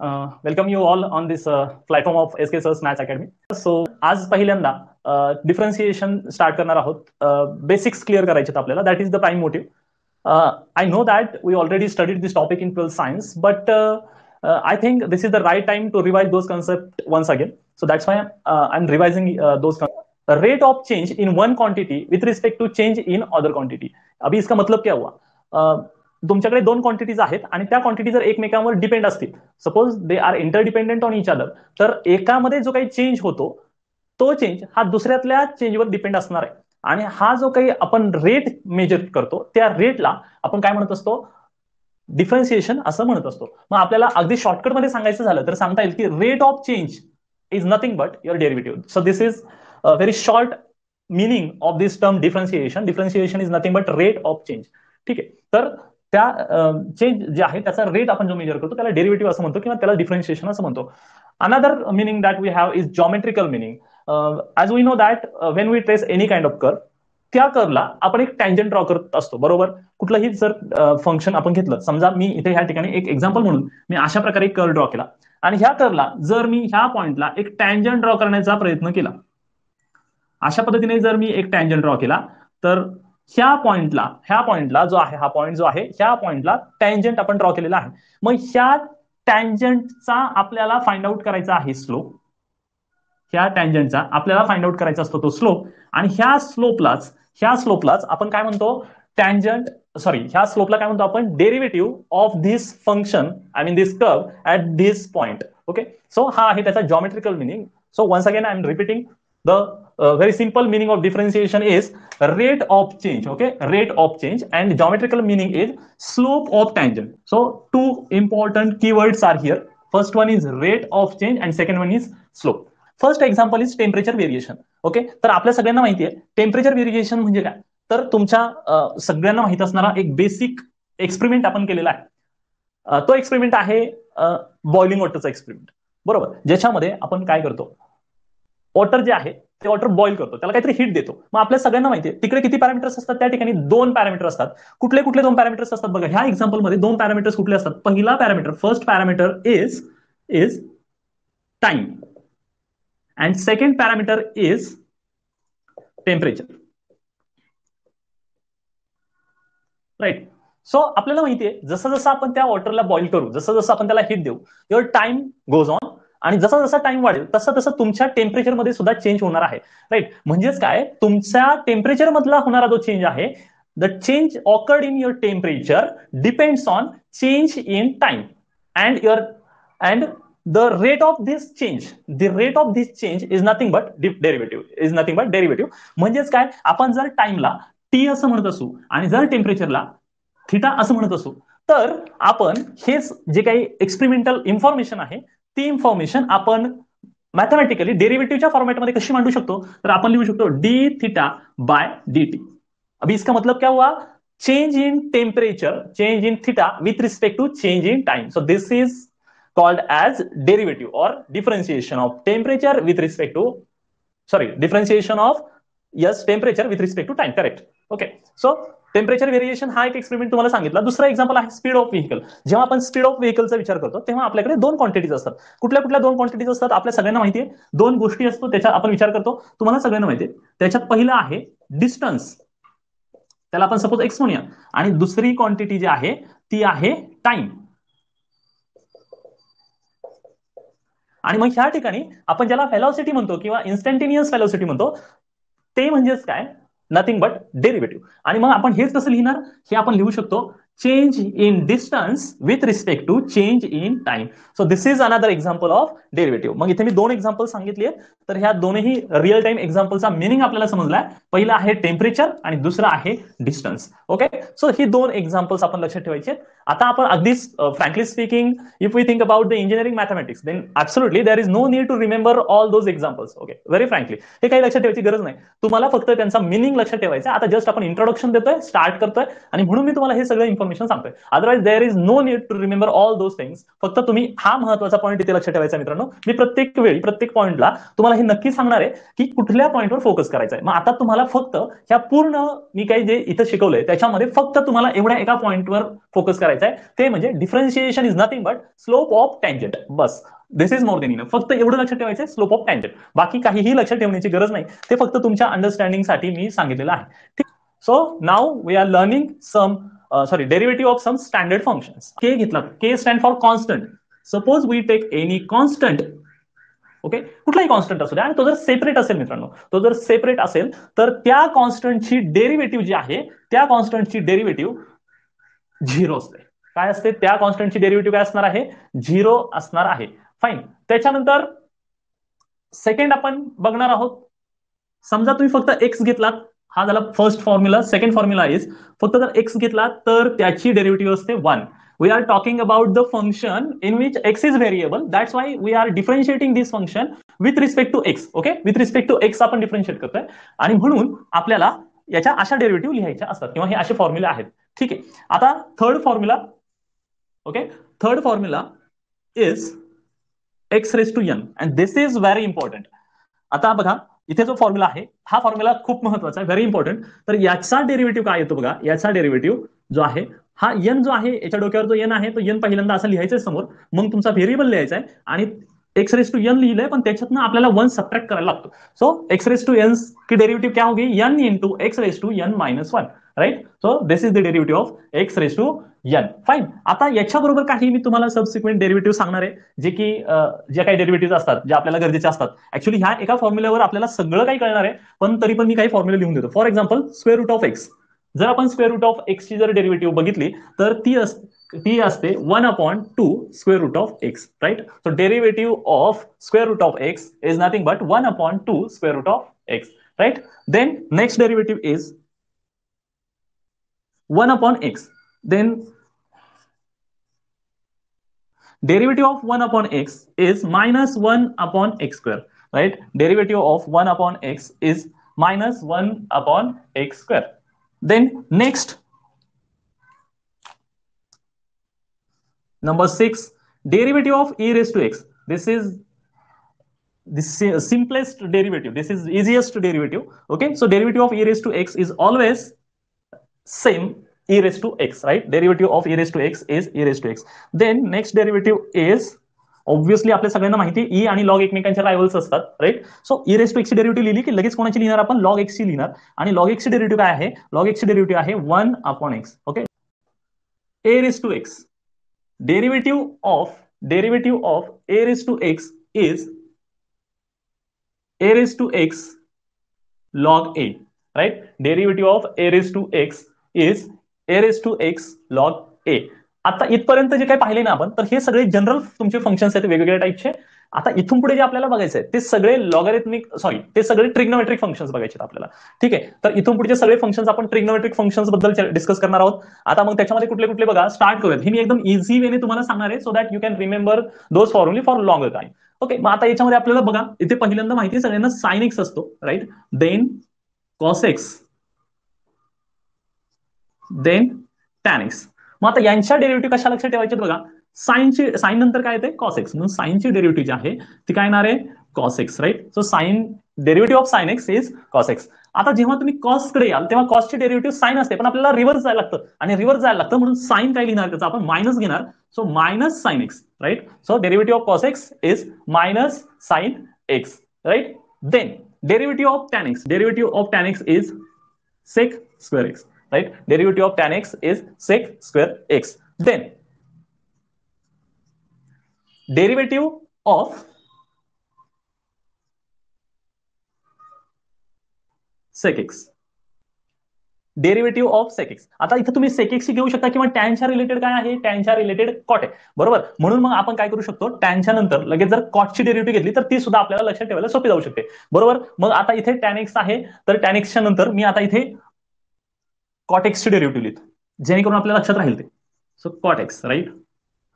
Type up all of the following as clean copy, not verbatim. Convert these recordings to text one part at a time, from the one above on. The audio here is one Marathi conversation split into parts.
Welcome you all on this platform of S K sir's maths academy. So आज पहिल्यांदा डिफरन्सिएशन स्टार्ट करणार आहोत. बेसिक्स क्लिअर करायचे आपल्याला. That is the prime motive. I know that we already studied this topic in 12th science, but I think this is the right time to revise those concepts once again. So that's why I'm revising those concepts. Rate of change in one quantity with respect to change in other quantity. अभी इसका मतलब क्या हुआ? तुमच्याकडे दोन क्वांटिटीज आहेत आणि त्या क्वांटिटी जर एकमेकांवर डिपेंड असतील, suppose they are interdependent on each other, तर एकामध्ये जो काही चेंज होतो तो चेंज हा दुसऱ्यातल्या चेंजवर डिपेंड असणार आहे. आणि हा जो काही आपण रेट मेजर करतो त्या रेटला आपण काय म्हणत असतो? डिफरन्सिएशन असं म्हणत असतो. मग आपल्याला अगदी शॉर्टकटमध्ये सांगायचं झालं तर सांगता येईल की rate of change is nothing but your derivative. So this is very short meaning of this term differentiation. Differentiation is nothing but rate of change. ठीक आहे, तर त्या चेंज जे आहे त्याचा रेट आपण जो मेजर करतो त्याला डेरिव्हेटिव्ह असं म्हणतो किंवा त्याला डिफरन्शिएशन असं म्हणतो. Another meaning that we have is geometrical meaning. As we know that when we trace any kind of curve, त्या कर्वला आपण एक टँजंट ड्रॉ करत असतो, बरोबर. कुठलंही जर फंक्शन आपण घेतलं, समजा मी इथे ह्या ठिकाणी एक एक्झाम्पल म्हणून मी अशा प्रकारे एक कर्व ड्रॉ केला आणि ह्या कर्वला जर मी ह्या पॉइंटला एक टँजंट ड्रॉ करण्याचा प्रयत्न केला, अशा पद्धतीने जर मी एक टँजंट ड्रॉ केला, तर ह्या पॉइंटला जो आहे, हा पॉइंट जो आहे ह्या पॉइंटला टँजंट आपण ड्रॉ केलेला आहे. मग ह्या टँजंटचा आपल्याला फाइंड आउट करायचा आहे स्लोप. ह्या टँजंटचा आपल्याला फाइंड आउट करायचा असतो तो स्लोप. आणि ह्या स्लोपलाच आपण काय म्हणतो? ह्या स्लोपला काय म्हणतो आपण? Derivative of this function, I mean this curve at this point. Okay, so हा आहे त्याचा geometrical meaning. So once again I am repeating the very simple meaning of differentiation is rate of change. Okay, rate of change, and geometrical meaning is slope of tangent. So two important keywords are here. First one is rate of change and second one is slope. First example is temperature variation. Okay, तर आपल्या सगळ्यांना माहिती आहे टेम्परेचर व्हेरिएशन म्हणजे काय. तर तुमच्या सगळ्यांना माहित असणारा एक बेसिक एक्सपेरिमेंट आपण केलेला आहे. तो एक्सपेरिमेंट आहे बॉइलिंग वॉटरचा एक्सपेरिमेंट, बरोबर. ज्याच्यामध्ये आपण काय करतो? वॉटर जे आहे ते वॉटर बॉईल करतो, त्याला काहीतरी हीट देतो. मग आपल्या सगळ्यांना माहिती आहे तिकडे किती पॅरामीटर्स असतात? त्या ठिकाणी दोन पॅरामीटर असतात. कुठले कुठले दोन पॅरामीटर्स असतात बघा. ह्या एक्झाम्पल मध्ये दोन पॅरामीटर्स कुठले असतात? पहिला parameter, first parameter is time and second parameter is temperature. Right. So आपल्याला माहिती आहे जसं जसं आपण त्या वॉटरला बॉईल करू, जसं जसं आपण त्याला हीट देऊ, युअर टाइम गोज ऑन, आणि जसा जसा टाइम वाढेल तसं तसं तुमच्या टेम्परेचर मध्ये सुद्धा चेंज होणार आहे. राईट. म्हणजेच काय? तुमच्या टेम्परेचर मधला होणारा जो चेंज आहे, the change occurred in your temperature depends on change in time and the rate of this change is nothing but derivative. म्हणजेच काय? आपण जर टाइमला टी असं म्हणत असू आणि जर टेम्परेचरला थिटा असं म्हणत असू, तर आपण हेच जे काही एक्सपेरिमेंटल इन्फॉर्मेशन आहे ती इन्फॉर्मेशन आपण मॅथमॅटिकली डेरिव्हेटिव्हच्या फॉर्मॅटमध्ये कशी मांडू शकतो? तर आपण लिहू शकतो D theta by D T. अभी इसका मतलब क्या हुआ? Change in temperature, change in theta with respect to change in time. So this is called as derivative और differentiation of temperature with respect to differentiation of temperature with respect to time. Correct. Okay, so temperature variation हा एक एक्सपेरिमेंट तुम्हाला सांगितला. दुसरा एक्झाम्पल आहे स्पीड ऑफ व्हेकल. जेव्हा आपण स्पीड ऑफ व्हेकलचा विचार करतो तेव्हा आपल्याकडे दोन क्वांटिटीज असतात. कुठल्या कुठल्या दोन क्वांटिटीज असतात? आपल्या सगळ्यांना माहिती आहे. दोन गोष्टी असतो त्याचा आपण विचार करतो, तुम्हाला सगळ्यांना माहिती आहे. त्याच्यात पहिला आहे डिस्टन्स, त्याला आपण सपोज एक्स म्हणूया, आणि दुसरी क्वांटिटी जी आहे ती आहे टाइम. आणि मग ह्या ठिकाणी आपण ज्याला व्हेलॉसिटी म्हणतो किंवा इन्स्टंटेनियस व्हेलॉसिटी म्हणतो, ते म्हणजेच काय? Nothing but derivative. आणि मग आपण हेच कसं लिहिणार? हे आपण लिहू शकतो change in distance with respect to change in time. So this is another example of derivative. मग इथे मी दोन एक्झाम्पल सांगितले, तर ह्या दोनही रिअल टाइम एक्झाम्पलचा मिनिंग आपल्याला समजलाय. पहिला आहे टेम्परेचर आणि दुसरा आहे डिस्टन्स. ओके, सो ही दोन एक्झाम्पल्स आपण लक्षात ठेवायचे. आता आपण अगदीच frankly speaking, if we think about the engineering mathematics, then absolutely there is no need to remember all those examples. Okay, very frankly हे काही लक्षात ठेवायची गरज नाही. तुम्हाला फक्त त्यांचा मिनिंग लक्षात ठेवायचा. आता जस्ट आपण इंट्रोडक्शन देतोय, स्टार्ट करतोय, आणि म्हणून मी तुम्हाला हे सगळं इन्फॉर्मेशन सांगतोय. Otherwise there is no need to remember all those things. फक्त तुम्ही हा महत्वाचा पॉईंट इथे लक्षात ठेवायचा मित्रांनो. मी प्रत्येक वेळी प्रत्येक पॉईंटला तुम्हाला हे नक्की सांगणार आहे की कुठल्या पॉईंटवर फोकस करायचा आहे. मग आता तुम्हाला फक्त ह्या पूर्ण मी काही जे इथं शिकवलंय त्याच्यामध्ये फक्त तुम्हाला एवढ्या एका पॉईंटवर फोकस करायचा आहे, ते म्हणजे differentiation is nothing but slope of tangent. Bus, this is more than enough. फक्त एवढं लक्षात ठेवायचं स्लोप ऑफ टँजंट. बाकी काहीही लक्षात ठेवण्याची गरज नाही. ते फक्त तुमच्या अंडरस्टँडिंगसाठी मी सांगितलेलं आहे. ठीक. So now we are learning some derivative of some standard functions. K घेतला, K stand for constant. Suppose we take any constant. Okay, कुठलाही कॉन्स्टंट असू द्या आणि तो जर सेपरेट असेल मित्रांनो, तो जर सेपरेट असेल तर त्या कॉन्स्टंटची डेरिव्हेटिव्ह जी आहे त्या कॉन्स्टंटची डेरिव्हेटिव्ह झिरो असते. काय असते? त्या कॉन्स्टंटची डेरिव्हेटिव्ह काय असणार आहे? झिरो असणार आहे. फाईन. त्याच्यानंतर सेकंड आपण बघणार आहोत. समजा तुम्ही फक्त एक्स घेतलात, हा झाला first formula. Second formula is फक्त जर एक्स घेतला तर त्याची डेरिव्हेटिव्ह असते 1. We are talking about the function in which x is variable. That's why we are differentiating this function with respect to x. Okay, with respect to x आपण डिफरन्शिएट करतोय आणि म्हणून आपल्याला याच्या अशा डेरिव्हेटिव्ह लिहायच्या असतात किंवा हे असे फॉर्म्युला आहेत. ठीक आहे. आता third formula. Okay, third formula is x raised to n and this is very important. आता बघा इथे जो फॉर्म्युला आहे हा फॉर्म्युला खूप महत्वाचा आहे, व्हेरी इम्पॉर्टंट. तर याचा डेरिव्हेटिव्ह काय येतो बघा. याचा डेरिव्हेटिव्ह जो आहे हा n जो आहे, याच्या डोक्यावर जो n आहे तो n पहिल्यांदा असं लिहायचं समोर, मग तुमचा व्हेरिएबल लिहायचा आहे आणि x रेस टू n लिहिलंय पण त्याच्यातनं आपल्याला 1 सबट्रॅक्ट करायला लागतो. So x raise to n की डेरिव्हेटिव्ह क्या होगी? n into x raise to n minus 1. Right. So this is the derivative of x raise to n. Fine. आता याच्याबरोबर काही मी तुम्हाला सबसिक्वेंट डेरिव्हेटिव्ह सांगणार आहे, जे की जे काही डेरिव्हेटिव्ह असतात जे आपल्याला गरजेचे असतात. ऍक्च्युअली ह्या एका फॉर्म्युल्यावर आपल्याला सगळं काही कळणार आहे, पण तरी पण मी काही फॉर्म्युला लिहून देतो. For example square root of X. जर आपण स्क्वेअर रूट ऑफ एक्स ची जर डेरिव्हेटिव्ह बघितली तर ती असते 1/2 square root of x. Right. So derivative of square root of x is nothing but 1/2 square root of x. Right. Then next derivative is 1/x. देन derivative of 1/x is minus 1/x square. Right. Derivative of 1/x is minus 1/x square. Then next, number 6, derivative of e raised to x. This is the simplest derivative. This is easiest derivative. Okay. So derivative of e raised to x is always same e raised to x, right? Derivative of e raised to x is e raised to x. Then next derivative is obviously आपल्या सगळ्यांना माहिती आहे e आणि log एकमेकांच्या रायव्हल्स असतात. राईट. So e raised to x ची डेरिव्हेटिव्ह लिहिली की लगेच कोणाची लिहिणार आपण? log x ची लिहिणार. आणि log x ची डेरिव्हेटिव्ह काय आहे? log x ची डेरिव्हेटिव्ह आहे 1/x. Okay. a raised to x. Derivative of a raised to x is a raised to x log a. Right. Derivative of a raised to x is a raised to x log a. आता इथपर्यंत जे काही पाहिले ना आपण, तर हे सगळे जनरल तुमचे फंक्शन्स आहेत वेगवेगळ्या टाईपचे. आता इथून पुढे जे आपल्याला बघायचं आहे ते सगळे लॉगॅरिथमिक ते सगळे ट्रिग्नोमेट्रिक फंक्शन्स बघायचे आहेत आपल्याला. ठीक आहे. तर इथून पुढचे सगळे फंक्शन्स आपण ट्रिग्नोमेट्रिक फंक्शन्स बद्दल डिस्कस करणार आहोत. आता मग त्याच्यामध्ये कुठले कुठले बघा स्टार्ट करूयात. हे मी एकदम इझी वेने तुम्हाला सांगणार आहे, so that you can remember those फॉर्म्युले फॉर लॉंगर टाइम. ओके. मग आता याच्यामध्ये आपल्याला बघा इथे पहिल्यांदा माहिती सगळ्यांना साइन एक्स असतो. Right. Then cos x. Then tan x. मग आता यांच्या डेरिव्हेटिव्ह कशा लक्षात ठेवायचे बघा. साइन नंतर काय येते? Cos X. म्हणून साइनची डेरिव्हेटिव्ह जी आहे ती काय येणार आहे? Cos X. Right. So sine derivative of sine X is cos X. आता जेव्हा तुम्ही कॉस कडे याल तेव्हा कॉसची डेरिव्हेटिव्ह साइन असते, पण आपल्याला रिव्हर्स जायला लागतं आणि रिव्हर्स जायला लागतं म्हणून साइन काय लिहिणार? त्याचा आपण मायनस घेणार. So minus sine X. Right. So derivative of cos X is minus sine X. Right. Then derivative of tan X. Derivative of tan X is sec square X. Right. Derivative of tan x is sec square x. Then derivative of sec x. Derivative of sec x. आता इथे तुम्ही sec x घेऊ शकता किंवा टॅनच्या रिलेटेड काय आहे? टॅनच्या रिलेटेड कॉट आहे. बरोबर. म्हणून मग आपण काय करू शकतो? टॅनच्या नंतर लगेच जर कॉटची डेरिव्हेटिव्ह घेतली तर ती सुद्धा आपल्याला लक्षात ठेवायला सोपी जाऊ शकते. बरोबर. मग आता इथे tan x आहे, तर tan x च्या नंतर मी आता इथे cot x ची डेरिव्हेटिव्ह लिहितो, जेणेकरून आपल्याला लक्षात राहील ते. So cot x. Right.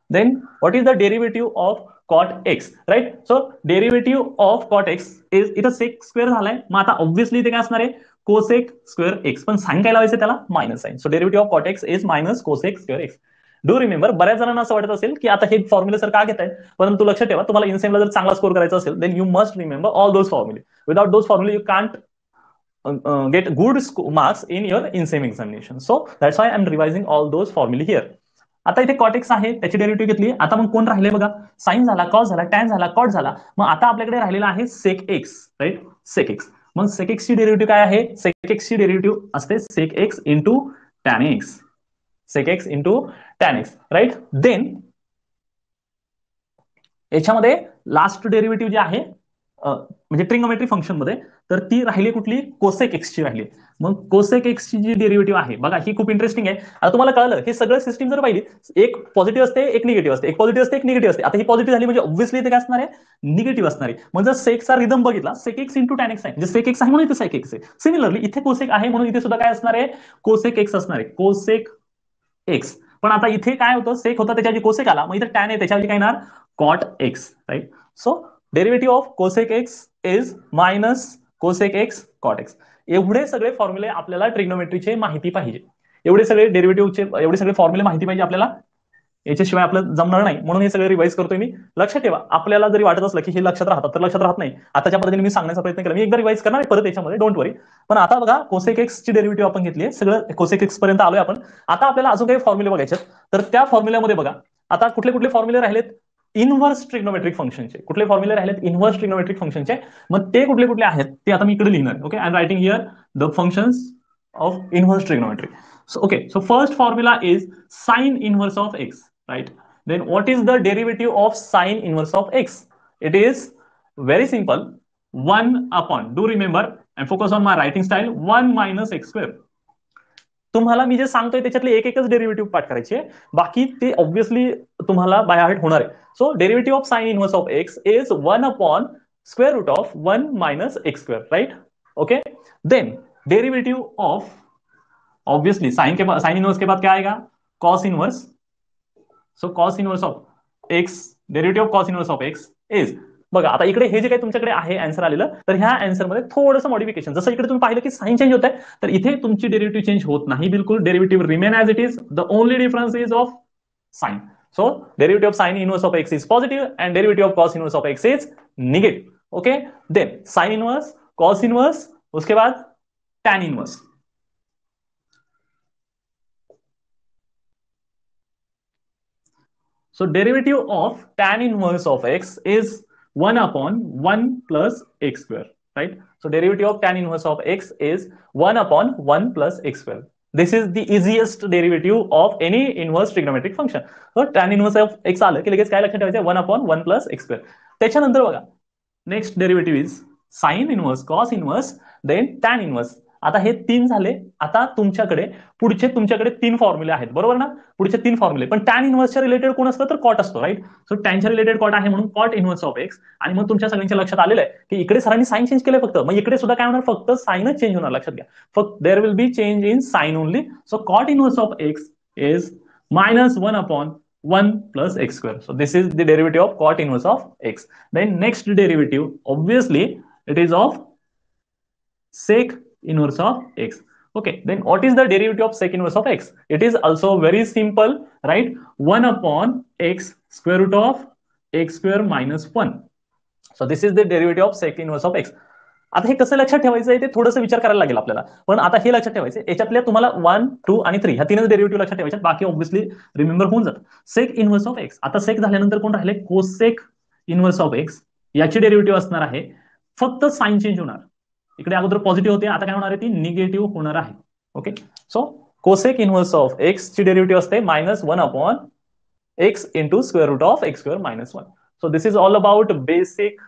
Then what is the derivative of cot X, right. So derivative of cot X is इथं सेक स्क्वेअर झालाय, मग आता ऑब्व्हियसली इथे काय असणार आहे, कोसेक स्क्वेअर एक्स, पण साइन काय लावायचं त्याला, minus sine. So derivative of cot X is minus cosec square X. Do remember, बऱ्याच जणांना असं वाटत असेल की आता हे फॉर्म्युले सर का घेत आहे, परंतु लक्षात ठेवा, तुम्हाला इनसेमला जर चांगला स्कोर करायचा असेल then you must remember all those फॉर्म्युले. विदाउट दोज फॉर्म्युले you can't get good marks in your INSEM examination. So that's why I'm revising all those formulae here. आता इथे कॉट एक्स आहे, त्याची डेरिव्हेटिव्ह घेतली. आता मग कोण राहिले बघा, साइन झाला, कॉस झाला, टॅन झाला, कॉट झाला. मग आता आपल्याकडे राहिलेला आहे sec X, right, sec X. मग सेक एक्स ची डेरिव्हेटिव्ह काय आहे, सेक एक्स ची डेरिव्हेटिव्ह असते sec X into tan X, sec X into tan X, right. Then याच्यामध्ये लास्ट डेरिव्हेटिव्ह जे आहे म्हणजे ट्रिग्नोमेट्री फंक्शन मध्ये, तर ती राहिली कुठली, कोसेक एक्स ची राहिली. मग कोसेक एक्स ची जी डेरिव्हेटिव्ह आहे बघा, ही खूप इंटरेस्टिंग आहे. आता तुम्हाला कळलं, हे सगळं सिस्टीम जर पाहिली, एक पॉझिटिव्ह असते, एक निगेटिव्ह असते, एक पॉझिटिव्ह असते, एक निगेटिव्ह असते. आता ही पॉझिटिव्ह झाली म्हणजे ऑब्व्हियसली ते काय असणार आहे, निगेटिव्ह असणार आहे. मग जर सेकचा रिदम बघितला, sec X into tan X आहे, म्हणजे सेक एक्स आहे म्हणून इथे सेक एक्स आहे. सिमिलरली इथे कोसेक आहे म्हणून इथे सुद्धा काय असणार आहे, कोसेक एक्स असणार आहे, कोसेक एक्स. पण आता इथे काय होतं, सेक होता त्याच्या कोसेक आला, मग इथे टॅन आहे त्याच्या काय येणार, cot X, right. So derivative of cosec X is minus cosec X cot X. एवढे सगळे फॉर्म्युले आपल्याला ट्रिग्नोमेट्रीचे माहिती पाहिजे, एवढे सगळे डेरिव्हेटिव्हचे एवढे सगळे फॉर्म्युले माहिती पाहिजे आपल्याला, याच्याशिवाय आपलं जमणार नाही. म्हणून हे सगळे रिवाइज करतोय मी. लक्षात ठेवा, आपल्याला जरी वाटत असलं की हे लक्षात राहतात तर लक्षात राहत नाही. आताच्या पद्धतीने मी सांगण्याचा प्रयत्न केला, मी एकदा रिवाइज करणार आहे परत याच्यामध्ये, डोंट वरी. पण आता बघा, कोसेक एक्स ची डेरिव्हेटिव्ह आपण घेतली, सगळं कोसेक एक्स पर्यंत आलोय आपण. आता आपल्याला अजून काही फॉर्म्युले बघायचे, तर त्या फॉर्म्युल्यामध्ये बघा आता कुठले कुठले फॉर्म्युले राहिलेत, इनव्हर्स ट्रिग्नोमेट्रिक फंक्शनचे. कुठले फॉर्म्युले राहिलेत, इनव्हर्स ट्रिग्नोमेट्रिक फंक्शनचे. मग ते कुठले कुठले आहेत ते आता मी इकडे लिहिणार. Okay, I am writing here the functions of inverse trigonometry. So okay, so first formula is sine inverse of x, right. Then what is the derivative of sine inverse of x? It is very simple, 1 upon, do remember and focus on my writing style, 1 minus x square. तुम्हाला मी जे सांगतोय त्याच्यातले एक एकच डेरिव्हेटिव्ह पाठ करायचे, बाकी ते ऑब्व्हियसली तुम्हाला बाय हार्ट होणार आहे. So derivative of sine inverse of x is 1 upon square root of 1 minus x square, right. Okay, then derivative of, obviously sine inverse के बाद क्या आएगा, cos inverse. So cos inverse of x, derivative of cos inverse of x is, बघा आता इकडे हे जे काही तुमच्याकडे आहे आन्सर आलेलं, तर ह्या आन्सर मध्ये थोडंसं मॉडिफिकेशन, जसं इकडे तुम्ही पाहिलं की साइन चेंज होत आहे, तर इथे तुमची डेरिव्हेटिव्ह चेंज होत नाही, बिलकुल derivative remain as it is. The only difference is of sine. So derivative of sine inverse of x is positive and derivative of cos inverse of x is negative. Okay, then sine inverse, cos inverse, उसके बाद tan inverse. So derivative of tan inverse of x is 1 upon 1 plus x square, right? So derivative of tan inverse of x is 1 upon 1 plus x square. This is the easiest derivative of any inverse trigonometric function. So tan inverse of x आलं की लगेच काय लक्षात ठेवायचं, 1 upon 1 plus x square. त्याच्यानंतर बघा, next derivative is sine inverse, cos inverse, then tan inverse. आता हे तीन झाले. आता तुमच्याकडे तीन फॉर्म्युले आहेत, बरोबर ना, पुढचे तीन फॉर्म्युले. पण टॅन इनवर्सच्या रिलेटेड कोण असतं, तर कॉट असतो, राईट. सो टॅनच्या रिलेटेड कॉट आहे म्हणून कॉट इनवर्स ऑफ एक्स. आणि मग तुमच्या सगळ्यांच्या लक्षात आलेलं आहे की इकडे सरांनी साइन चेंज केलंय फक्त, मग इकडे सुद्धा काय होणार, फक्त साइनच चेंज होणार, लक्षात घ्या. फक्त there will be change in sine only. So cot inverse of x is minus 1 upon 1 plus x square. So this is the derivative of cot inverse of x. Then next derivative, obviously it is of sec inverse of x. Okay, then what is the derivative of sec inverse of x? It is also very simple, right? 1 upon x square root of x square minus 1. So this is the derivative of sec inverse of x. आता हे कसं लक्षात ठेवायचं आहे ते थोडंसं विचार करायला लागेल आपल्याला. पण आता हे लक्षात ठेवायचं, याच्यातल्या तुम्हाला 1, 2 आणि 3 ह्या तीनच डेरिव्हेटिव्ह लक्षात ठेवायचे, बाकी ऑब्व्हियसली रिमेंबर होऊन जातं. सेक इनवर्स ऑफ एक्स, आता सेक झाल्यानंतर कोण राहिले, कोसेक इनवर्स ऑफ एक्स. याची डेरिव्हेटिव्ह असणार आहे, फक्त साइन चेंज होणार. इकडे अगोदर पॉझिटिव्ह होते, आता काय होणार आहे, ती निगेटिव्ह होणार आहे. Okay, so cosec inverse of x ची डेरिव्हेटिव्ह असते minus 1 upon x into square root of x square minus 1. So this is all about basic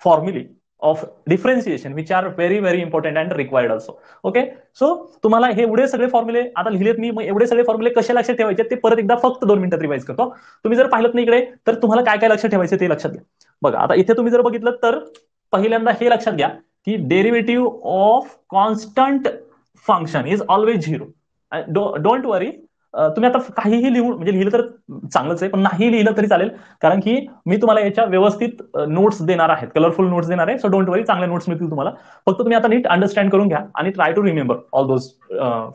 फॉर्म्युले of differentiation which are very very important and required also. Okay, so तुम्हाला हे एवढे सगळे फॉर्म्युले आता लिहिलेत मी, मग एवढे सगळे फॉर्म्युले कशा लक्षात ठेवायचे ते परत एकदा फक्त 2 मिनिटात रिवाइज करतो. तुम्ही जर पाहिलं नाही इकडे, तर तुम्हाला काय काय लक्षात ठेवायचे ते लक्षात घ्या. बघा आता इथे तुम्ही जर बघितलं तर पहिल्यांदा हे लक्षात घ्या की derivative of constant function is always 0. Don't worry, तुम्ही आता काहीही लिहून म्हणजे लिहिलं तर चांगलंच आहे, पण नाही लिहिलं तरी चालेल, कारण की मी तुम्हाला याच्या व्यवस्थित नोट्स देणार आहेत, कलरफुल नोट्स देणार आहे. सो डोंट वरी, चांगल्या नोट्स मिळतील तुम्हाला. फक्त तुम्ही आता नीट अंडरस्टँड करून घ्या आणि try to remember all those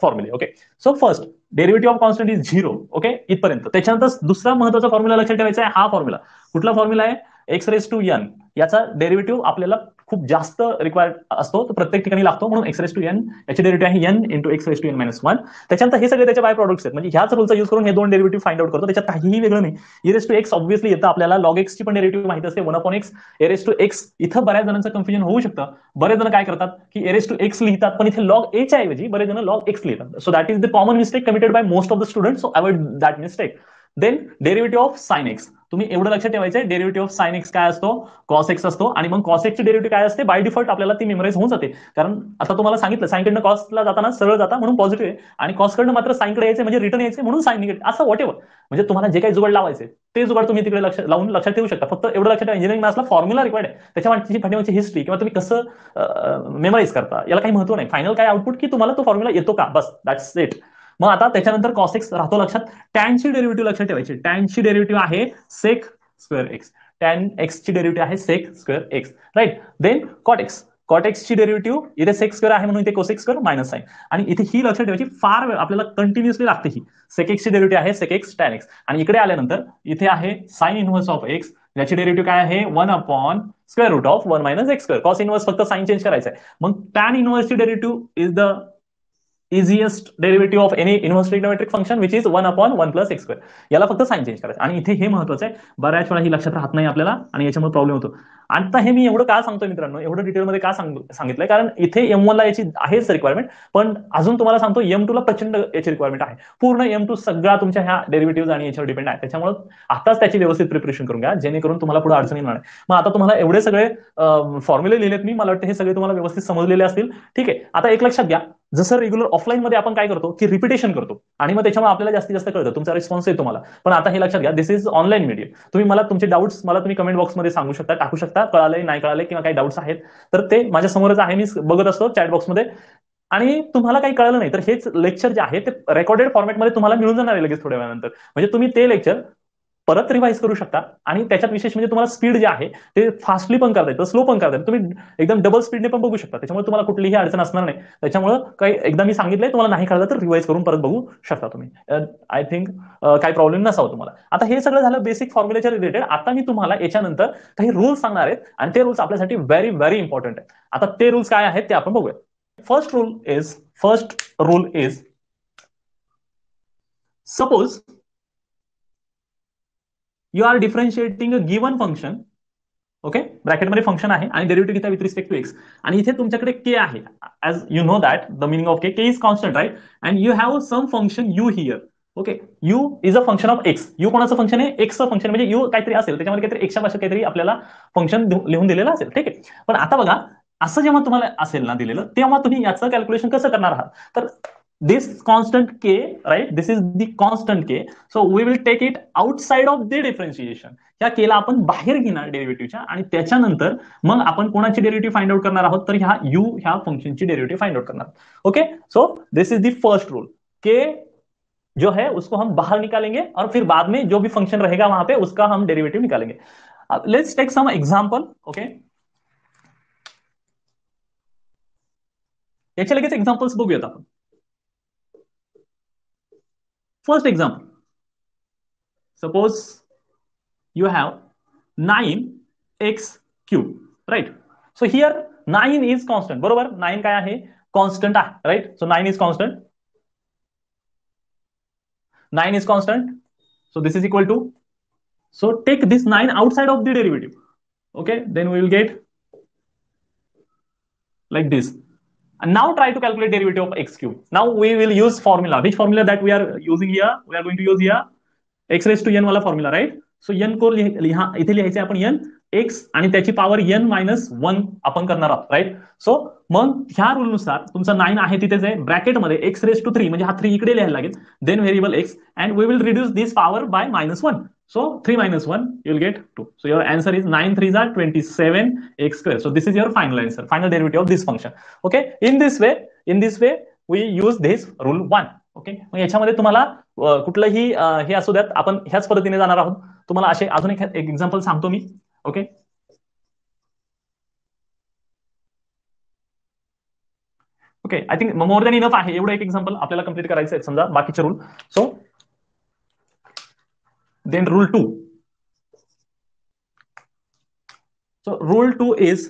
फॉर्म्युले. Okay, so first derivative of constant is 0. Okay, इथपर्यंत. त्याच्यानंतर दुसरा महत्वाचा फॉर्म्युला लक्षात ठेवायचा आहे, हा फॉर्म्युला. कुठला फॉर्म्युला आहे? X raise to N. याचा डेरिव्हेटिव्ह आपल्याला खूप जास्त रिक्वायर्ड असतो, तो प्रत्येक ठिकाणी लागतो, म्हणून एक्स रेस टू एन याची डेरिव्हेटिव्ह आहे N into X raise to N minus 1. त्याच्यानंतर हे सगळे त्याचे बाय प्रोडक्ट्स आहेत, म्हणजे ह्याच रूलचा यूज करून हे दोन डेरिव्हेटिव्ह फाइंड आउट करतो. त्याच्यात काहीही वेगळं नाही. E raise to X obviously येतं आपल्याला, लॉग एक्स ची पण डेरिव्हेटिव्ह माहिती असते 1 upon X. A raise to X, इथं बऱ्याच जणांचं कन्फ्युजन होऊ शकतं. बरेच जण काय करतात की ए रेस टू एक्स लिहितात, पण इथे लॉग ए च्या ऐवजी बरेच जण लॉग एक्स लिहितात. So that is the common mistake committed by most of the students, so avoid that mistake. Then derivative of sine X, तुम्ही एवढं लक्षात ठेवायचं आहे, डेरिव्हेटिव्ह ऑफ साइन एक्स काय असतो? कॉस एक्स असतो. आणि मग कॉस एक्सची डेरिव्हेटिव्ह काय असते? बाय डिफॉल्ट आपल्याला ती मेमराईज होऊन जाते, कारण आता तुम्हाला सांगितलं साईनकडनं कॉसला जाताना सरळ जाता म्हणून पॉझिटिव्ह आहे, आणि कॉसकडनं मात्र साईनकडे यायचं म्हणजे रिटर्न यायचे म्हणून साइन निगेटिव्ह, असं वॉट एव्हर. म्हणजे तुम्हाला जे काही जुगाड लावायचे ते जुगाड तुम्ही तिकडे लक्षात ठेवू शकता. फक्त एवढं लक्षात ठेवा, इंजिनिअरिंग मॅथ्सला फॉर्म्युला रिक्वायर्ड आहे, त्याच्या पाठीमागची हिस्ट्री किंवा तुम्ही कसं मेमराईज करता याला काही महत्व नाही. फायनल काय आउटपुट की तुम्हाला तो फॉर्म्युला येतो का, बस दॅट्स इट. मग आता त्याच्यानंतर कॉस एक्स राहतो लक्षात. टॅनची डेरिव्हेटिव्ह लक्षात ठेवायची. टॅनची डेरिव्हेटिव्ह आहे sec square x. Tan x ची डेरिव्हेटिव्ह आहे sec square x, right. Then cot x. Cot x ची डेरिव्हेटिव्ह इथे सेक स्क्वेअर आहे म्हणून इथे कोसेक स्क्वेअर मायनस साइन. आणि इथे ही लक्षात ठेवायची, फार वेळ आपल्याला कंटिन्युअसली लागते ही. सेक एक्स ची डेरिव्हेटिव्ह आहे सेक एक्स टॅन एक्स. आणि इकडे आल्यानंतर इथे आहे साइन इनव्हर्स ऑफ एक्स, याची डेरिव्हेटिव्ह काय आहे? 1 upon square root of 1 minus x square. Cos inverse फक्त साइन चेंज करायचं आहे. मग टॅन इनव्हर्सची derivative is the easiest derivative of any inverse trigonometric function which is 1 upon 1 plus x square. याला फक्त साइन चेंज करायचं. आणि इथे हे महत्वाचं आहे, बऱ्याच वेळा ही लक्षात राहत नाही आपल्याला आणि याच्यामुळे प्रॉब्लेम होतो. आता हे मी एवढं का सांगतोय मित्रांनो, एवढं डिटेलमध्ये का सांगितलंय, कारण इथे M1 ला याची आहेच रिक्वायरमेंट, पण अजून तुम्हाला सांगतो M2 ला प्रचंड याची रिक्वायरमेंट आहे. पूर्ण M2 सगळा तुमच्या ह्या डेरिव्हेटिव्ह आणि याच्यावर डिपेंड आहे. त्याच्यामुळे आताच त्याची व्यवस्थित प्रिपरेशन करून घ्या, जेणेकरून तुम्हाला पुढे अडचणी येणार नाही. मग आता तुम्हाला एवढे सगळे फॉर्म्युले लिहिलेत मी, मला वाटतं हे सगळे तुम्हाला व्यवस्थित समजलेले असतील. ठीक आहे, आता एक लक्षात घ्या, जसं रेग्युलर ऑफलाईन मध्ये आपण काय करतो की रिपिटेशन करतो, आणि मग त्याच्यामुळे आपल्याला जास्तीत जास्त कळतं, तुमचा रिस्पॉन्स येतो मला. पण आता हे लक्षात घ्या, दिस इज ऑनलाईन मीडियम. तुम्ही मला तुमचे डाऊट्स तुम्ही कमेंट बॉक्समध्ये सांगू शकता, टाकू शकता, कळाले नाही कळाले किंवा काही डाऊट्स आहेत तर ते माझ्या समोरच आहे, मी बघत असतो चॅट बॉक्समध्ये. आणि तुम्हाला काही कळलं नाही तर हेच लेक्चर जे आहे ते रेकॉर्डेड फॉर्मॅटमध्ये तुम्हाला मिळून जाणार आहे लगेच थोड्या वेळानंतर. म्हणजे तुम्ही ते लेक्चर परत रिवाइज करू शकता. आणि त्याच्यात विशेष म्हणजे तुम्हाला स्पीड जे आहे ते फास्टली पण करता येतं, स्लो पण करता येतं, तुम्ही एकदम डबल स्पीडने पण बघू शकता. त्याच्यामुळे तुम्हाला कुठलीही अडचण असणार नाही. त्याच्यामुळे काही एकदा मी सांगितलंय, तुम्हाला नाही कळलं तर रिवाइज करून परत बघू शकता तुम्ही. आय थिंक काही प्रॉब्लेम नसावा तुम्हाला. आता हे सगळं झालं बेसिक फॉर्म्युलेच्या रिलेटेड. आता मी तुम्हाला याच्यानंतर काही रूल्स सांगणार आहेत, आणि ते रूल्स आपल्यासाठी व्हेरी व्हेरी इम्पॉर्टंट आहेत. आता ते रूल्स काय आहेत ते आपण बघूया. First rule is suppose you are differentiating a given function. Okay, ब्रॅकेटमध्ये फंक्शन आहे आणि डेरिव्हेटिव्ह घेता विथ रिस्पेक्ट टू एक्स, आणि इथे तुमच्याकडे के आहे. As you know that the meaning of k is constant, right. And you have some function u here. Okay, u is a function of x. U कोणाचं फंक्शन आहे? एक्सचं फंक्शन. म्हणजे यू काहीतरी असेल, त्याच्यामध्ये काहीतरी एक्सच्या भाषेत काहीतरी आपल्याला फंक्शन लिहून दिलेलं असेल. ठीक आहे, पण आता बघा, असं जेव्हा तुम्हाला असेल ना दिलेलं, तेव्हा तुम्ही याचं कॅल्क्युलेशन कसं करणार आहात? तर this constant k, right, this is the constant k, so we will take it outside of the differentiation. या केला आपण बाहेर घेणार डेरिव्हेटिव्हच्या, आणि त्याच्यानंतर मग आपण कोणाची डेरिव्हेटिव्ह फाइंड आउट करणार आहोत? तर ह्या फंक्शनची डेरिव्हेटिव्ह फाइंड आउट करणार. Okay, so this is the first rule. के जो है उसको हम बाहर निकालेंगे, और फिर बाद में जो भी फंक्शन रहेगा वहां पे उसका हम डेरिवेटिव निकालेंगे. Let's take some example. Okay, याचे लगेच एक्झाम्पल्स बघूयात आपण. First example, suppose you have 9x cube, right? So here 9 is constant, बरोबर. 9 काय आहे? कॉन्स्टंट आहे, right. So 9 is constant. 9 is constant. So this is equal to, so take this 9 outside of the derivative. Okay, then we will get like this. And now try to calculate derivative of x cube. Now we will use formula. Which formula that we are using here? We are going to use here x raised to n वाला फॉर्म्युला, राईट. सो n को इथे लिहायचे आपण n x, आणि त्याची पॉवर n मायनस 1 आपण करणार आहोत, राईट. सो मग ह्या रूलनुसार तुमचा 9 आहे तिथेच आहे, ब्रॅकेटमध्ये x रेस टू 3, म्हणजे हा 3 इकडे लिहायला लागेल, then variable x, and we will reduce this power by minus 1. So 3 minus 1, you will get 2. So your answer is 9 3s are 27 x square. So this is your final answer, final derivative of this function. Okay, in this way we use this rule 1. Okay, मग याच्यामध्ये तुम्हाला कुठलंही हे असू द्यात, आपण ह्याच पद्धतीने जाणार आहोत. तुम्हाला असे अजून एक एक्झाम्पल सांगतो मी. Okay okay, I think more than enough आहे. एवढं एक एक्झाम्पल आपल्याला कंप्लीट करायचं आहे समजा बाकीचे rule. So then rule 2. So rule 2 is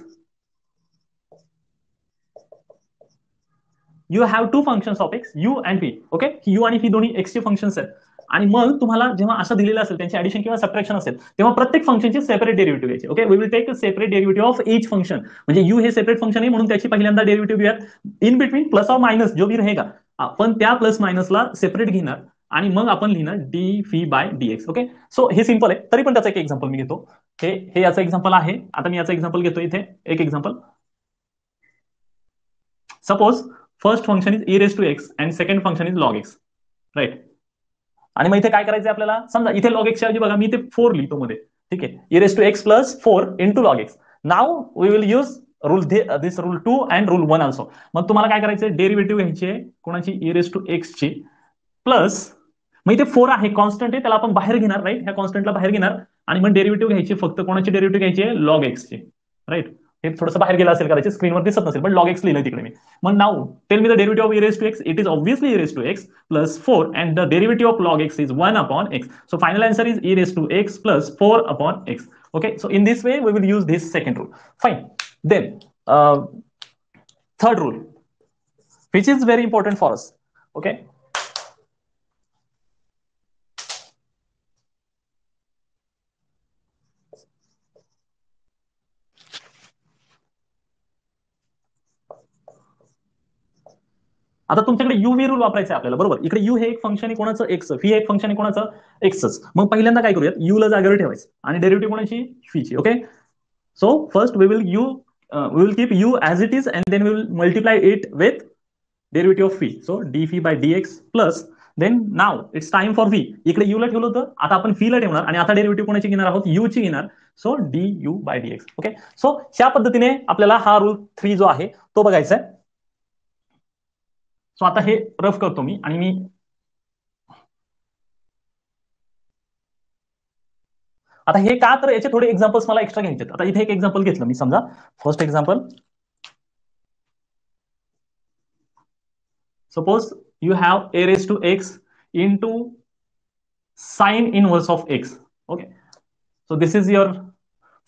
you have two functions of x, u and v. Okay, u आणि v दोन्ही x चे फंक्शन्स आहेत. आणि मग तुम्हाला जेव्हा असं दिलेलं असेल त्यांची ऍडिशन किंवा सबट्रॅक्शन असेल तेव्हा प्रत्येक फंक्शनचे सेपरेट डेरिव्हेटिव्ह घ्यायचे. Okay, we will take separate derivative of each function. म्हणजे u हे सेपरेट फंक्शन आहे म्हणून त्याची पहिल्यांदा डेरिव्हेटिव्ह घेऊयात. इन बिटवीन प्लस और मायनस जो भी रहेगा आपण त्या प्लस मायनसला सेपरेट घेणार आणि मग आपण लिहिणार d v by dx. Okay, so हे सिंपल आहे. तरी पण त्याचं एक एक्झाम्पल मी घेतो. हे याचं एक्झाम्पल आहे. आता मी याचं एक्झाम्पल घेतो. इथे एक example. Suppose first function is e raise to x and second function is log x, right. आणि मग इथे काय करायचं आपल्याला, समजा इथे लॉग एक्स ऐवजी बघा मी ते 4 लिहितो मध्ये. ठीक आहे, e raise to x plus 4 into log x. Now we will use rule this rule 2 and rule 1 also. मग तुम्हाला काय करायचं, डेरिव्हेटिव्ह घ्यायची कोणाची, e रेस टू एक्स ची प्लस, मग इथे 4 आहे कॉन्स्टंट आहे त्याला आपण बाहेर घेणार, राईट. ह्या कॉन्स्टंटला बाहेर घेणार आणि मग डेरिव्हेटिव्ह घ्यायची फक्त कोणाची डेरिव्हेटिव्ह घ्यायची, लॉग एक्स ची, राईट. हे थोडंसं बाहेर गेलं असेल कदाचित, स्क्रीनवर दिसत नसेल, पण लॉग एक्स लिहिलं तिकडे मी. मग now tell me the derivative of e raise to x. It is obviously e raise to x plus 4 and the derivative of log x is 1 upon x. So final answer is e raised to x plus 4 upon x. Okay, so in this way we will use this second rule. Fine. Then third rule, which is very important for us. Okay. आता तुमच्याकडे यू व्ही रूल वापरायचा आहे आपल्याला, बरोबर. इकडे यू हे एक फंक्शन आहे कोणाचं, एक्स. व्ही हे एक फंक्शन आहे कोणाचं, एक्सच. मग पहिल्यांदा काय करूयात, यू ला जागेवर ठेवायचं आणि डेरिव्हेटिव्ह कोणाची, व्हीची. Okay, so first we will keep u as it is and then we will multiply it with derivative of v. So d v by d x plus then now it's time for v. इकडे यू ला ठेवलं होतं, आता आपण व्ही ला ठेवणार आणि आता डेरिव्हेटिव्ह कोणाची घेणार आहोत, यू ची घेणार. So d u by d x. Okay, so ह्या पद्धतीने आपल्याला हा रूल 3 जो आहे तो बघायचा आहे. सो आता हे रफ करतो मी आणि मी आता हे का, तर याचे थोडे एक्झाम्पल्स मला एक्स्ट्रा घ्यायचे. आता इथे एक एक्झाम्पल घेतलं मी, समजा first example. Suppose you have e raise to x into sine inverse of x. Okay, so this is your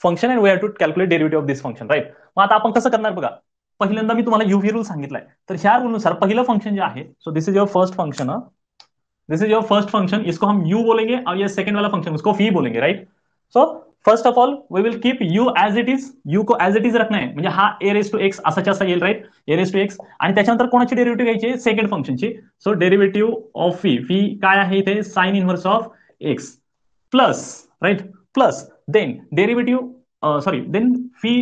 function and we have to calculate derivative of this function, right. मग आता आपण कसं करणार बघा, पहिल्यांदा मी तुम्हाला युव्ही रूल सांगितलाय, तर ह्या रूलनुसार पहिलं फंक्शन जे आहे, so this is your first function. This is your first function, इसको हम u बोलेंगे और ये सेकंड वाला फंक्शन उसको v बोलेंगे, right. So first of all we will keep u as it is. u को एज इट इज रखना है, म्हणजे हा ए रेस टू एक्स असाच्या असा येईल, right. E raise to x आणि त्याच्यानंतर कोणाची डेरिव्हेटिव्ह घ्यायची, सेकंड फंक्शनची. सो डेरिव्हेटिव्ह ऑफ v काय आहे इथे, sine inverse of x plus, right, plus then derivative then v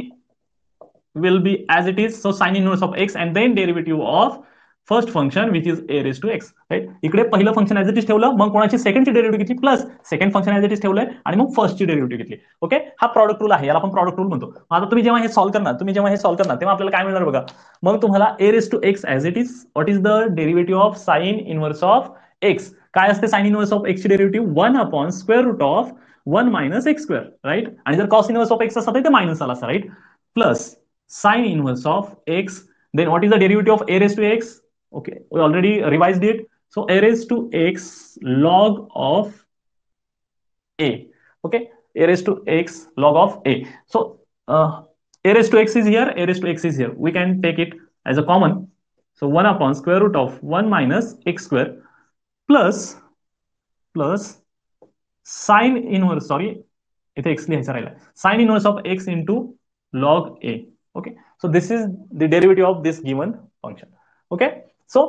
will be as it is, so sin inverse of x and then derivative of first function which is e raise to x, right. इकडे पहिलं फंक्शन ऍज इट इज ठेवलं, मग कोणाची सेकंडची डेरिव्हेटिव्ह घेतली plus second function as it is ठेवलंय आणि मग फर्स्टची डेरिव्हेटिव्ह घेतली. ओके, हा प्रॉडक्ट रूल आहे, याला आपण प्रॉडक्ट रूल म्हणतो. आता तुम्ही जेव्हा हे सॉल्व्ह करणार तेव्हा आपल्याला काय मिळणार बघा, मग तुम्हाला a raise to x as it is, what is the derivative of sine inverse of x. काय असते साइन इनवर्स ऑफ एक्स ची derivative, 1 upon square root of 1 minus x square, right. आणि जर कॉस इनवर्स ऑफ एक्स असता तर ते मायनस आला असता, right. Plus sine inverse of x, then what is the derivative of e raise to x. Okay, we already revised it. So a raised to x log of a. Okay, a raised to x log of a. So a raised to x is here, a raised to x is here. We can take it as a common. So 1 upon square root of 1 minus x square plus sin inverse, sorry, इथे x लिहायचा राहिला, sin inverse of x into log a. Okay, so this is the derivative of this given function. Okay, so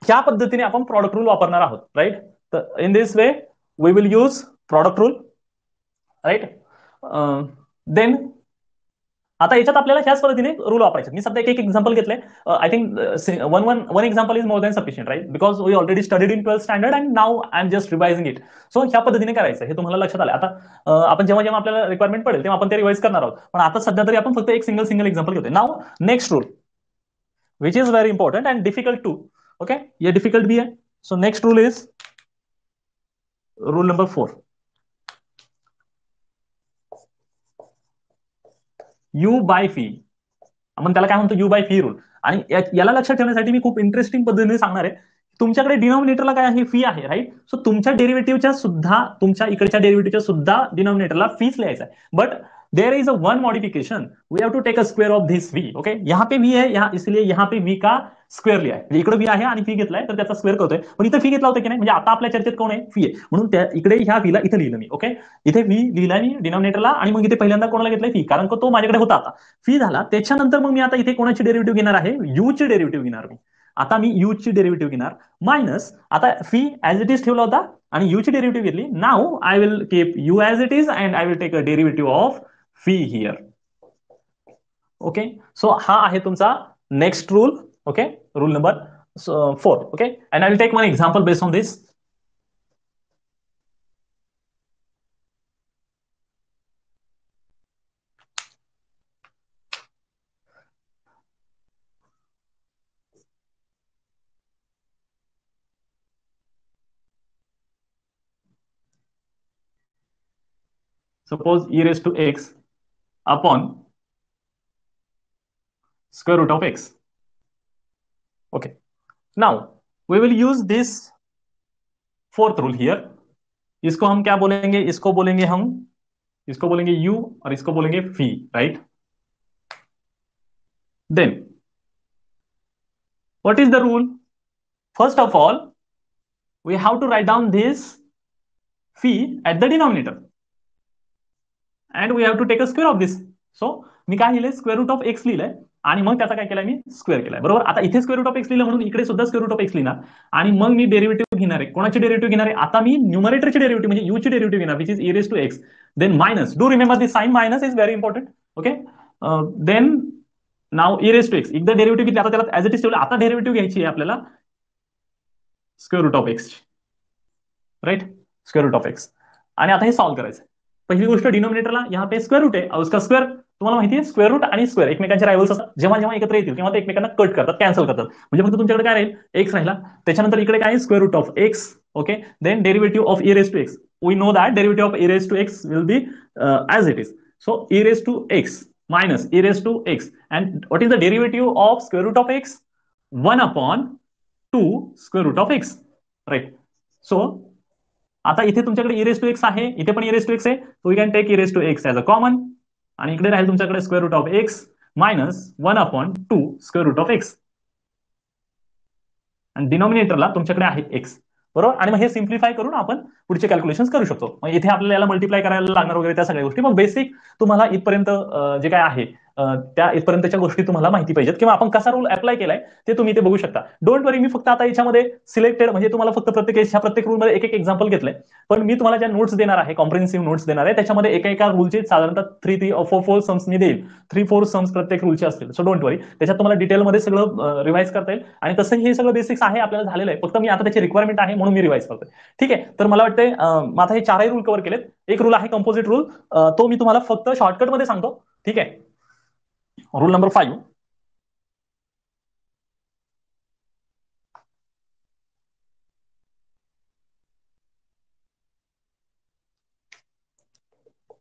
ह्या पद्धतीने आपण प्रॉडक्ट रूल वापरणार आहोत, राईट. तर in this way we will use product rule, right. Then आता याच्यात आपल्याला ह्याच पद्धतीने रूल वापरायचे. मी सध्या एक एक्झाम्पल घेतलंय. I think one example is more than sufficient, right, because we already studied in 12th standard and now I am just revising it. So ह्या पद्धतीने करायचं, हे तुम्हाला लक्षात आलं. आता आपण जेव्हा जेव्हा आपल्याला रिक्वायरमेंट पडेल तेव्हा आपण ते रिवाइज करणार आहोत, पण आता सध्या तरी आपण फक्त एक सिंगल एक्झाम्पल घेतोय. Now next rule which is very important and difficult too. Okay, ये डिफिकल्ट भी है. So next rule is rule number 4. U by fee. आपण त्याला काय म्हणतो, यू बाय फी रूल. आणि याला लक्षात ठेवण्यासाठी मी खूप इंटरेस्टिंग पद्धतीने सांगणार आहे. तुमच्याकडे डिनॉमिनेटरला काय आहे, फी आहे, राईट. सो तुमच्या डेरिव्हेटिव्हच्या सुद्धा, तुमच्या इकडच्या डेरिव्हेटिव्हच्या सुद्धा डिनॉमिनेटरला फीच लिहायचा आहे. But there is a one modification, we have to take a square of this v. Okay, यहाँ पे वी है, यहाँ इसलिए यहाँ पे वी का स्क्वेअर लिहा आहे. इकडे वी आहे आणि फी घेतलाय तर त्याचा स्क्वेअर करतोय. पण इथं फी घेतला होता की नाही, म्हणजे आता आपल्या चर्चेत कोण आहे, फी आहे. म्हणून त्या इकडे ह्या फीला इथे लिहिलं मी. ओके, इथे वी लिहिला मी डिनॉमिनेटरला आणि मग इथे पहिल्यांदा कोणाला घेतलंय, फी, कारण तो माझ्याकडे होता. आता फी झाला, त्याच्यानंतर मग मी आता इथे कोणाची डेरिव्हेटिव्ह घेणार आहे, यू ची डेरिव्हेटिव्ह घेणार मी. आता मी यू ची डेरिव्हेटिव्ह घेणार मायनस, आता फी ऍज इट इज ठेवला होता आणि यू ची डेरिव्हेटिव्ह घेतली. Now I will keep u as it is and I will take a derivative of phi here. Okay, so हा आहे तुमचा next rule. Okay, rule number 4. Okay, and I will take one example based on this. Suppose e raised to x upon square root of x. Okay, now we will use this fourth rule here. इसको हम क्या बोलेंगे, इसको बोलेंगे हम, इसको बोलेंगे u और इसको बोलेंगे fee, right. Then what is the rule? First of all, we have to write down this fee at the denominator and we have to take a square of this. So मी काय लिहिलंय, स्क्वेअर रूट ऑफ एक्स लिहिलंय आणि मग त्याचा काय केलाय, मी स्क्वेअर केलाय. बरोबर. आता इथे स्क्वेअर रूट ऑफ एक्स लिहिलं म्हणून इकडे सुद्धा स्क्वेअर रूट ऑफ एक्स लिहिणार आणि मग मी डेरिव्हेटिव्ह घेणार आहे. कोणाची डेरिव्हेटिव्ह घेणार आहे, आता मी न्यूमरेटरची डेरिव्हेटिव्ह म्हणजे यू ची डेरिव्हेटिव्ह घेणार, which is e raise to x. Then minus, do remember this sign, minus is very important. Okay, then now e raise to x, एकदा डेरिव्हेटिव्ह घेतली, आता त्याला ऍज इट इज ठेवलं. आता डेरिव्हेटिव्ह घ्यायची आहे आपल्याला square root of x, right, square root of x. आणि आता हे सॉल्व्ह करायचं. पहिली गोष्ट, डिनोमिनेटरला यहाँ पे स्क्वेअर रूट आहे, उसका स्क्वेअर. तुम्हाला माहिती आहे स्क्वेअर रूट आणि स्क्वेअर एकमेकांचे रायव्हल्स असतात. जेव्हा जेव्हा एकत्र येतील तेव्हा ते एकमेकांना कट करतात, कॅन्सल करतात. म्हणजे फक्त तुमच्याकडे काय राहील, एक्स राहिला. त्याच्यानंतर इकडे काय, square root of x. Okay, then derivative of e raise to x. We know that derivative of e raise to x will be as it is. So e raise to x minus e raise to x. And what is the derivative of square root of x, 1/2 square root of x, right. So आता इथे तुमच्याकडे ई रेज टू एक्स आहे, इथे पण ई रेज टू एक्स आहे. So we can take e raise to x as a common आणि इकडे राहील तुमच्याकडे square root of x minus 1/2 square root of x. आणि डिनॉमिनेटरला तुमच्याकडे आहे एक्स, बरोबर. आणि मग हे सिम्प्लिफाय करून आपण पुढचे कॅल्क्युलेशन करू शकतो. मग इथे आपल्याला याला मल्टिप्लाय करायला लागणार वगैरे त्या सगळ्या गोष्टी. मग बेसिक तुम्हाला इथपर्यंत जे काय आहे त्या इथपर्यंतच्या गोष्टी तुम्हाला माहिती पाहिजेत किंवा आपण कसा रूल अप्लाय केलाय ते तुम्ही इथे बघू शकता. डोंट वरी, मी फक्त आता याच्यामध्ये सिलेक्टेड म्हणजे तुम्हाला फक्त प्रत्येक रूलमध्ये एक एक्झाम्पल घेतलंय. पण मी तुम्हाला ज्या नोट्स देणार आहे, कॉम्प्रिहेन्सिव्ह नोट्स देणार आहे, त्याच्यामध्ये एका रूलचे साधारणतः 3-4 सम्स मी देईल. 3-4 सम्स प्रत्येक रूलचे असतील. सो डोंट वरी, त्याच्यात तुम्हाला डिटेलमध्ये सगळं रिवाइज करता येईल. आणि तसं हे सगळं बेसिक्स आहे आपल्याला झालेलं आहे, फक्त मी आता त्याची रिक्वायरमेंट आहे म्हणून मी रिवाइज करतोय. ठीक आहे, तर मला वाटतं आता हे 4ही रूल कव्हर केलेत. एक रूल आहे कंपोजिट रूल, तो मी तुम्हाला फक्त शॉर्टकटमध्ये सांगतो. ठीक आहे, रूल नंबर 5.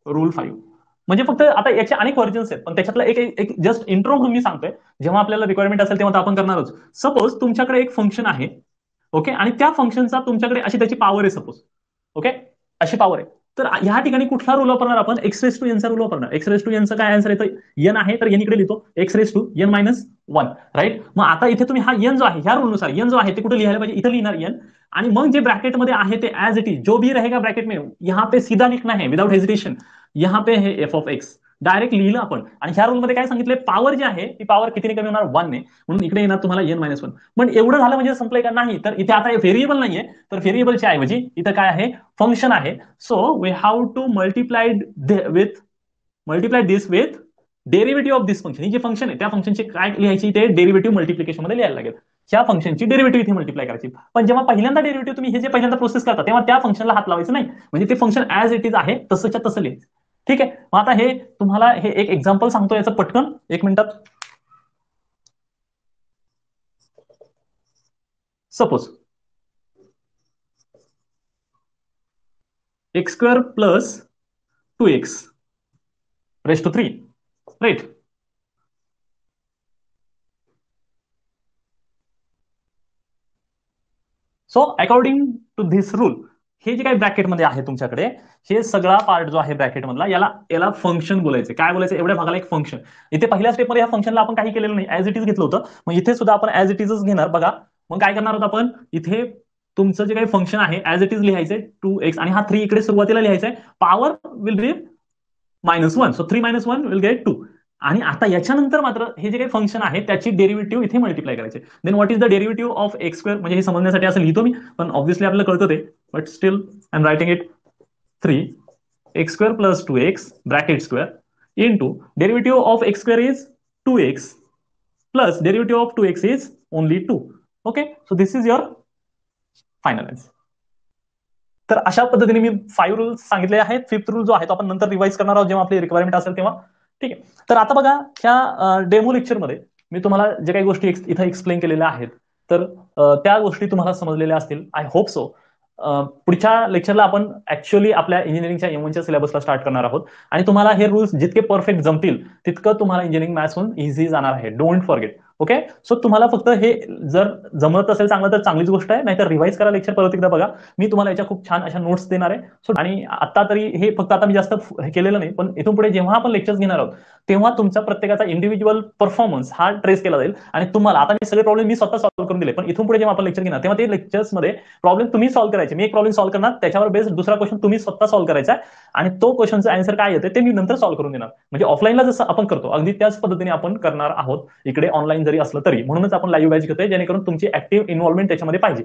रूल 5 म्हणजे फक्त आता याचे अनेक व्हर्जन्स आहेत, पण त्याच्यातला एक जस्ट इंट्रो म्हणून मी सांगतोय. जेव्हा आपल्याला रिक्वायरमेंट असेल तेव्हा आपण करणारच. सपोज तुमच्याकडे एक फंक्शन आहे, ओके, आणि त्या फंक्शनचा तुमच्याकडे अशी त्याची पॉवर आहे, सपोज, ओके, अशी पॉवर आहे. तर ह्या ठिकाणी कुठला रूल वापरणार आपण, एक्स रेस टू एनचा रूल वापरणार. एक्स रेस टू एनचा काय आन्सर येतो, एन आहे तर एन इकडे लिहितो, x raise to N minus 1, right. मग आता इथे तुम्ही हा एन जो आहे, ह्या रूलनुसार एन जो आहे ते कुठे लिहायला पाहिजे, इथे लिहिणार एन. आणि मग जे ब्रॅकेटमध्ये आहे ते ऍज इट इज जो भी रहेगा ब्रॅकेट में, यहाँ पे सीधा लिखना है विदाउट हेजिटेशन. यहाँ पे है एफ ऑफ एक्स, डायरेक्ट लिहिलं आपण. आणि ह्या रूलमध्ये काय सांगितलं, पॉवर जी आहे ती पॉवर कितीने कमी होणार, 1 ने. म्हणून इकडे येणार तुम्हाला एन मायनस 1. पण एवढं झालं म्हणजे संपलंय का, नाही. तर इथे आता व्हेरिएबल नाहीये, तर व्हेरिएबलच्या ऐवजी इथं काय आहे, फंक्शन आहे. So we have to multiply this with derivative of this function. ही जे फंक्शन आहे त्या फंक्शनची काय लिहायची, ते डेरिव्हेटिव्ह मल्टिप्लिकेशन मध्ये लिहायला लागेल. ह्या फंक्शनची डेरिव्हेटिव्ह इथे मल्टिप्लाय करायची. पण जेव्हा पहिल्यांदा डेरिव्हेटिव्ह तुम्ही हे जे पहिल्यांदा प्रोसेस करता तेव्हा त्या फंक्शनला हात लावायचं नाही, म्हणजे ते फंक्शन ऍज इट इज आहे तसंच्या तसं लिहायचं. ठीक आहे, मग आता हे तुम्हाला हे एक एक्झाम्पल सांगतो याचं पटकन 1 मिनिटात. Suppose x square plus 2x raise to 3, right. So according to this rule, हे जे काही ब्रॅकेटमध्ये आहे तुमच्याकडे, हे सगळा पार्ट जो आहे ब्रॅकेट मधला, याला याला फंक्शन बोलायचं. काय बोलायचं? एवढ्या भागाला एक फंक्शन. इथे पहिल्या स्टेपमध्ये या फंक्शनला आपण काही केलेलं नाही, ऍज इट इज घेतलं होतं. मग इथे सुद्धा आपण ऍज इट इजच घेणार. बघा मग काय करणार आहोत आपण, इथे तुमचं जे काही फंक्शन आहे ऍज इट इज लिहायचंय 2x, आणि हा 3 इकडे सुरुवातीला लिहायचा आहे. Power will be -1, so 3 - 1 will get 2. आणि आता याच्यानंतर मात्र हे जे काही फंक्शन आहे त्याची डेरिव्हेटिव्ह इथे मल्टिप्लाय करायचे. Then what is the derivative of x square, म्हणजे हे समजण्यासाठी असं लिहितो मी, पण ऑब्व्हियसली आपल्याला कळतं ते, but still I am writing it. 3x square plus 2x bracket square into derivative of x square is 2x plus derivative of 2x is only 2. Okay, so this is your final answer. तर अशा पद्धतीने मी 5 रूल्स सांगितले आहेत. 5th रूल जो आहे तो आपण नंतर रिवाइज करणार आहोत जेव्हा आपली रिक्वायरमेंट असेल तेव्हा. ठीक आहे. तर आता बघा, ह्या डेमो लेक्चरमध्ये मी तुम्हाला जे काही गोष्टी इथं एक्सप्लेन केलेल्या आहेत, तर त्या गोष्टी तुम्हाला समजलेल्या असतील, आय होप सो. पुढच्या लेक्चरला आपण ऍक्च्युअली आपल्या इंजिनिअरिंगच्या M1च्या सिलेबसला स्टार्ट करणार आहोत, आणि तुम्हाला हे रूल्स जितके परफेक्ट जमतील तितकं तुम्हाला इंजिनिअरिंग मॅथ्स इझी जाणार आहे. Don't forget. ओके, सो तुम्हाला फक्त हे जर जमत असेल चांगलं तर चांगलीच गोष्ट आहे, नाहीतर रिवाइज करा लेक्चर, परत एकदा बघा. मी तुम्हाला याच्या खूप छान अशा नोट्स देणार आहे. सो आणि आता तरी हे फक्त आता मी जास्त हे केलेलं नाही, पण इथून पुढे जेव्हा आपण लेक्चर्स घेणार आहोत तेव्हा तुमचा प्रत्येकाचा इंडिव्हिज्युअल परफॉर्मन्स हा ट्रेस केला जाईल. आणि तुम्हाला आता मी सगळे प्रॉब्लेम मी स्वतः सॉल्व्ह करून दिले, पण इथून पुढे जेव्हा आपण लेक्चर घेणार तेव्हा ते लेक्चर्समध्ये प्रॉब्लेम तुम्ही सॉल्व्ह करायचे. मी एक प्रॉब्लेम सॉल्व्ह करणार, त्याच्यावर बेस्ड दुसरा क्वेश्चन तुम्ही स्वतः सॉल्व्ह करायचा, आणि तो क्वेश्चनचं आन्सर काय येते ते मी नंतर सॉल्व्ह करून देणार. म्हणजे ऑफलाईनला जसं आपण करतो अगदी त्याच पद्धतीने आपण करणार आहोत इकडे, ऑनलाईन जरी असलं तरी. म्हणूनच आपण लाईव्ह बॅच घेतोय, जेणेकरून तुमची ऍक्टिव्ह इन्व्हॉल्वमेंट त्याच्यामध्ये पाहिजे.